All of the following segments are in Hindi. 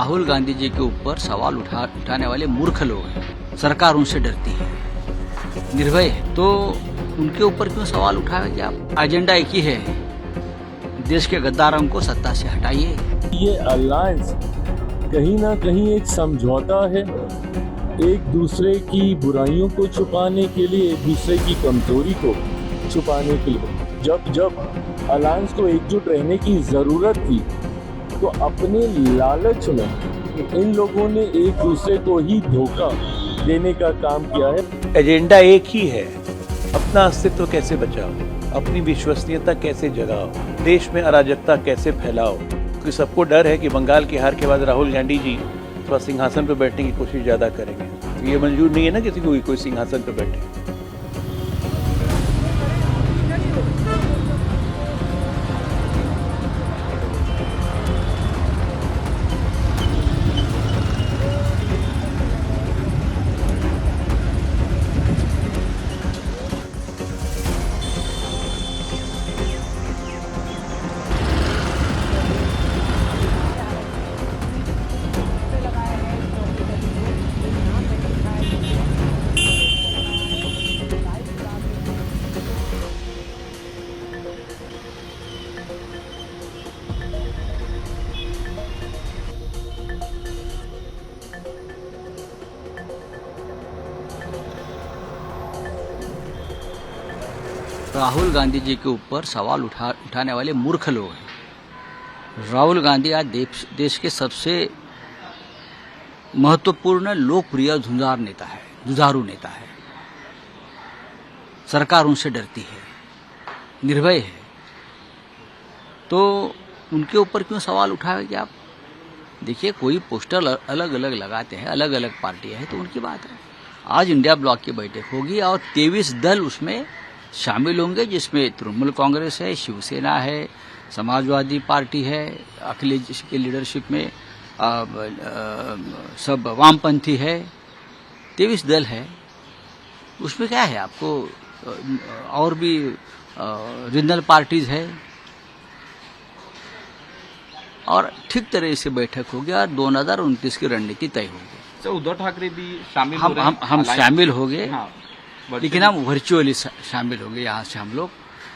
राहुल गांधी जी के ऊपर सवाल उठाने वाले मूर्ख लोग हैं। सरकार उनसे डरती है, निर्भय है, तो उनके ऊपर क्यों सवाल उठाएंगे आप? एजेंडा एक ही है, देश के गद्दारों को सत्ता से हटाइए। ये अलायंस कहीं ना कहीं एक समझौता है, एक दूसरे की बुराइयों को छुपाने के लिए, एक दूसरे की कमजोरी को छुपाने के लिए। जब अलायंस को एकजुट रहने की जरूरत थी तो अपने लालच में इन लोगों ने एक दूसरे को ही धोखा देने का काम किया है। एजेंडा एक ही है, अपना अस्तित्व कैसे बचाओ, अपनी विश्वसनीयता कैसे जगाओ, देश में अराजकता कैसे फैलाओ। क्योंकि सबको डर है कि बंगाल की हार के बाद राहुल गांधी जी थोड़ा सिंहासन पर बैठने की कोशिश ज्यादा करेंगे। तो ये मंजूर नहीं है ना किसी को कोई सिंहासन पर बैठे। राहुल गांधी जी के ऊपर सवाल उठाने वाले मूर्ख लोग हैं। राहुल गांधी आज देश के सबसे महत्वपूर्ण लोकप्रिय जुझारू नेता है। सरकार उनसे डरती है, निर्भय है, तो उनके ऊपर क्यों सवाल उठाएंगे आप? देखिए, कोई पोस्टर अलग अलग लगाते हैं, अलग अलग पार्टियां हैं, तो उनकी बात है। आज इंडिया ब्लॉक की बैठक होगी और 23 दल उसमें शामिल होंगे, जिसमें तृणमूल कांग्रेस है, शिवसेना है, समाजवादी पार्टी है, अखिलेश के लीडरशिप में सब वामपंथी है। 23 दल है, उसमें क्या है आपको, और भी रीजनल पार्टीज है, और ठीक तरह से बैठक होगी और 2029 की रणनीति तय होगी। सर, उद्धव ठाकरे भी शामिल हम शामिल हो गए, हाँ, लेकिन हम वर्चुअली शामिल होंगे। यहाँ से हम लोग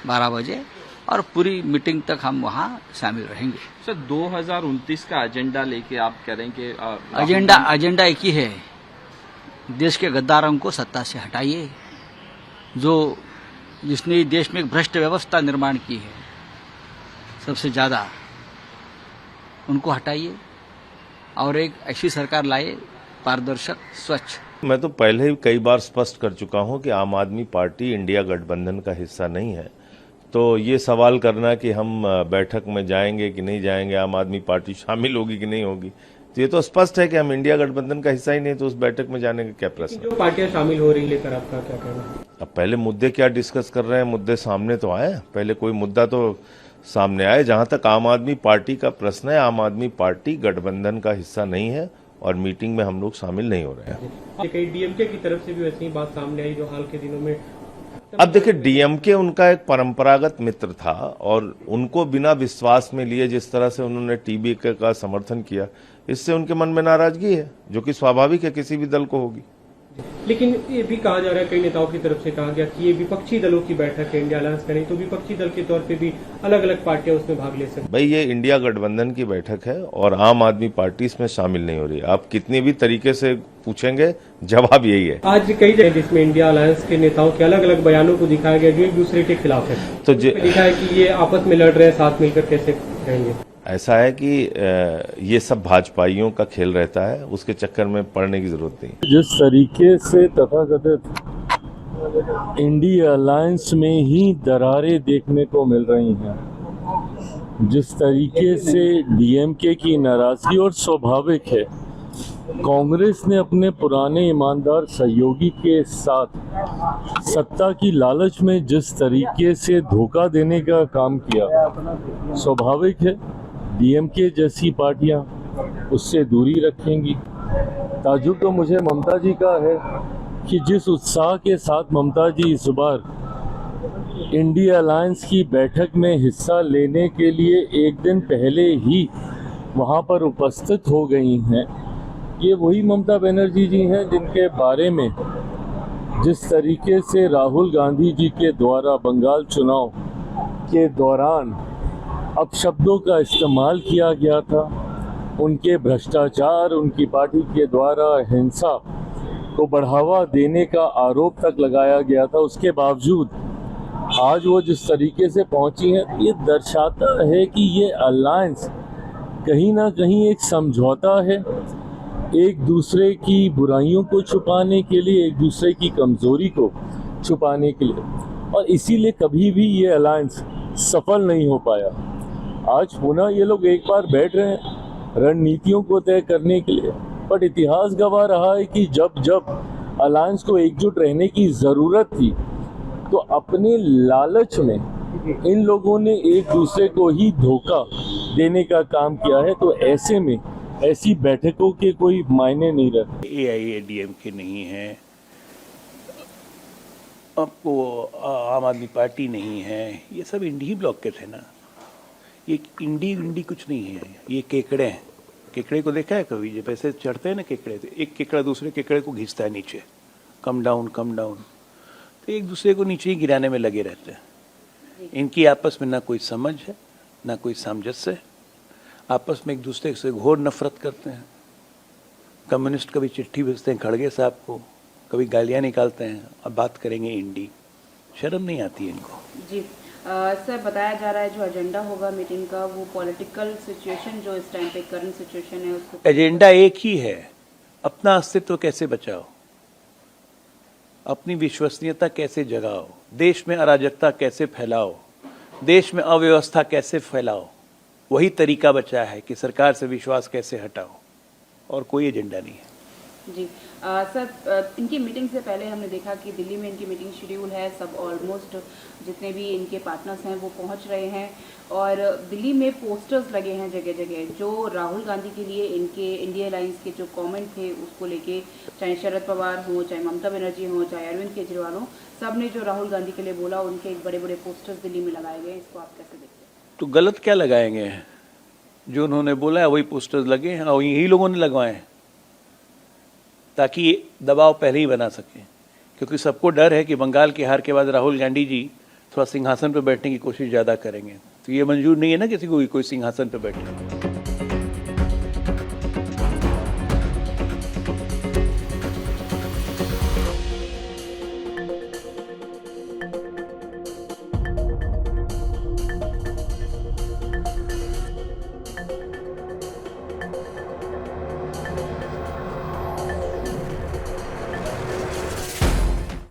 12 बजे और पूरी मीटिंग तक हम वहाँ शामिल रहेंगे। सर, 2029 का एजेंडा लेके आप कह रहे हैं कि एजेंडा एक ही है, देश के गद्दारों को सत्ता से हटाइए। जिसने देश में एक भ्रष्ट व्यवस्था निर्माण की है सबसे ज्यादा, उनको हटाइए और एक ऐसी सरकार लाए पारदर्शक, स्वच्छ। मैं तो पहले ही कई बार स्पष्ट कर चुका हूं कि आम आदमी पार्टी इंडिया गठबंधन का हिस्सा नहीं है। तो ये सवाल करना कि हम बैठक में जाएंगे कि नहीं जाएंगे, आम आदमी पार्टी शामिल होगी कि नहीं होगी, तो ये तो स्पष्ट है कि हम इंडिया गठबंधन का हिस्सा ही नहीं, तो उस बैठक में जाने का क्या प्रश्न। जो पार्टियां शामिल हो रही लेकर आपका क्या कहना है? अब पहले मुद्दे क्या डिस्कस कर रहे हैं, मुद्दे सामने तो आए, पहले कोई मुद्दा तो सामने आए। जहां तक आम आदमी पार्टी का प्रश्न है, आम आदमी पार्टी गठबंधन का हिस्सा नहीं है और मीटिंग में हम लोग शामिल नहीं हो रहे हैं। कई डीएमके की तरफ से भी वैसी ही बात सामने आई जो हाल के दिनों में। अब देखिए, डीएमके उनका एक परंपरागत मित्र था और उनको बिना विश्वास में लिए जिस तरह से उन्होंने टीबीके का समर्थन किया, इससे उनके मन में नाराजगी है, जो कि स्वाभाविक है, किसी भी दल को होगी। लेकिन ये भी कहा जा रहा है, कई नेताओं की तरफ से कहा गया कि ये विपक्षी दलों की बैठक है, इंडिया अलायंस का नहीं, तो विपक्षी दल के तौर पे भी अलग अलग पार्टियां उसमें भाग ले सकती। भाई, ये इंडिया गठबंधन की बैठक है और आम आदमी पार्टी इसमें शामिल नहीं हो रही। आप कितने भी तरीके से पूछेंगे, जवाब यही है। आज कई जगह जिसमें इंडिया अलायंस के नेताओं के अलग अलग बयानों को दिखाया गया जो एक दूसरे के खिलाफ है, तो लिखा है कि ये आपस में लड़ रहे हैं, साथ मिलकर कैसे रहेंगे। ऐसा है कि ये सब भाजपाइयों का खेल रहता है, उसके चक्कर में पड़ने की जरूरत नहीं। जिस तरीके से तथाकथित इंडिया अलायंस में ही दरारें देखने को मिल रही हैं, जिस तरीके से डीएमके की नाराजगी, और स्वाभाविक है कांग्रेस ने अपने पुराने ईमानदार सहयोगी के साथ सत्ता की लालच में जिस तरीके से धोखा देने का काम किया, स्वाभाविक है डीएमके जैसी पार्टियां उससे दूरी रखेंगी। ताजुब तो मुझे ममता जी का है कि जिस उत्साह के साथ ममता जी इस बार इंडिया अलायंस की बैठक में हिस्सा लेने के लिए एक दिन पहले ही वहाँ पर उपस्थित हो गई हैं, ये वही ममता बनर्जी जी हैं जिनके बारे में जिस तरीके से राहुल गांधी जी के द्वारा बंगाल चुनाव के दौरान अपशब्दों का इस्तेमाल किया गया था, उनके भ्रष्टाचार, उनकी पार्टी के द्वारा हिंसा को बढ़ावा देने का आरोप तक लगाया गया था, उसके बावजूद आज वो जिस तरीके से पहुंची हैं, ये दर्शाता है कि ये अलायंस कहीं ना कहीं एक समझौता है, एक दूसरे की बुराइयों को छुपाने के लिए, एक दूसरे की कमजोरी को छुपाने के लिए, और इसीलिए कभी भी ये अलायंस सफल नहीं हो पाया। आज पुनः ये लोग एक बार बैठ रहे हैं रणनीतियों को तय करने के लिए, बट इतिहास गवाह रहा है कि जब जब अलायंस को एकजुट रहने की ज़रूरत थी तो अपने लालच में इन लोगों ने एक दूसरे को ही धोखा देने का काम किया है। तो ऐसे में ऐसी बैठकों के कोई मायने नहीं रहते। AIADMK नहीं है, आपको आम आदमी पार्टी नहीं है, ये सब इंडी ब्लॉक के थे ना। ये इंडी कुछ नहीं है, ये केकड़े हैं। केकड़े को देखा है कभी? जब ऐसे चढ़ते हैं ना केकड़े, तो एक केकड़ा दूसरे केकड़े को घिसता है नीचे, कम डाउन कम डाउन, तो एक दूसरे को नीचे ही गिराने में लगे रहते हैं। इनकी आपस में ना कोई समझ है, ना कोई सामंजस्य है, आपस में एक दूसरे से घोर नफरत करते हैं। कम्युनिस्ट कभी चिट्ठी भेजते हैं खड़गे साहब को, कभी गालियाँ निकालते हैं, अब बात करेंगे इंडी। शर्म नहीं आती है इनको। जी सर, बताया जा रहा है जो एजेंडा होगा मीटिंग का वो पॉलिटिकल सिचुएशन जो इस टाइम पे करंट सिचुएशन है उसको, एजेंडा एक ही है, अपना अस्तित्व कैसे बचाओ, अपनी विश्वसनीयता कैसे जगाओ, देश में अराजकता कैसे फैलाओ, देश में अव्यवस्था कैसे फैलाओ। वही तरीका बचा है कि सरकार से विश्वास कैसे हटाओ, और कोई एजेंडा नहीं है। जी सर, इनकी मीटिंग से पहले हमने देखा कि दिल्ली में इनकी मीटिंग शेड्यूल है, सब ऑलमोस्ट जितने भी इनके पार्टनर्स हैं वो पहुंच रहे हैं, और दिल्ली में पोस्टर्स लगे हैं जगह जगह जो राहुल गांधी के लिए इनके इंडिया अलायंस के जो कमेंट थे उसको लेके, चाहे शरद पवार हो, चाहे ममता बनर्जी हो, चाहे अरविंद केजरीवाल हो, सब ने जो राहुल गांधी के लिए बोला उनके एक बड़े बड़े पोस्टर्स दिल्ली में लगाए गए। इसको आप कैसे देखते हैं? तो गलत क्या लगाएंगे? जो उन्होंने बोला है वही पोस्टर्स लगे हैं, और यही लोगों ने लगवाए हैं ताकि दबाव पहले ही बना सके, क्योंकि सबको डर है कि बंगाल की हार के बाद राहुल गांधी जी थोड़ा सिंहासन पर बैठने की कोशिश ज़्यादा करेंगे। तो ये मंजूर नहीं है ना किसी को कोई सिंहासन पर बैठे।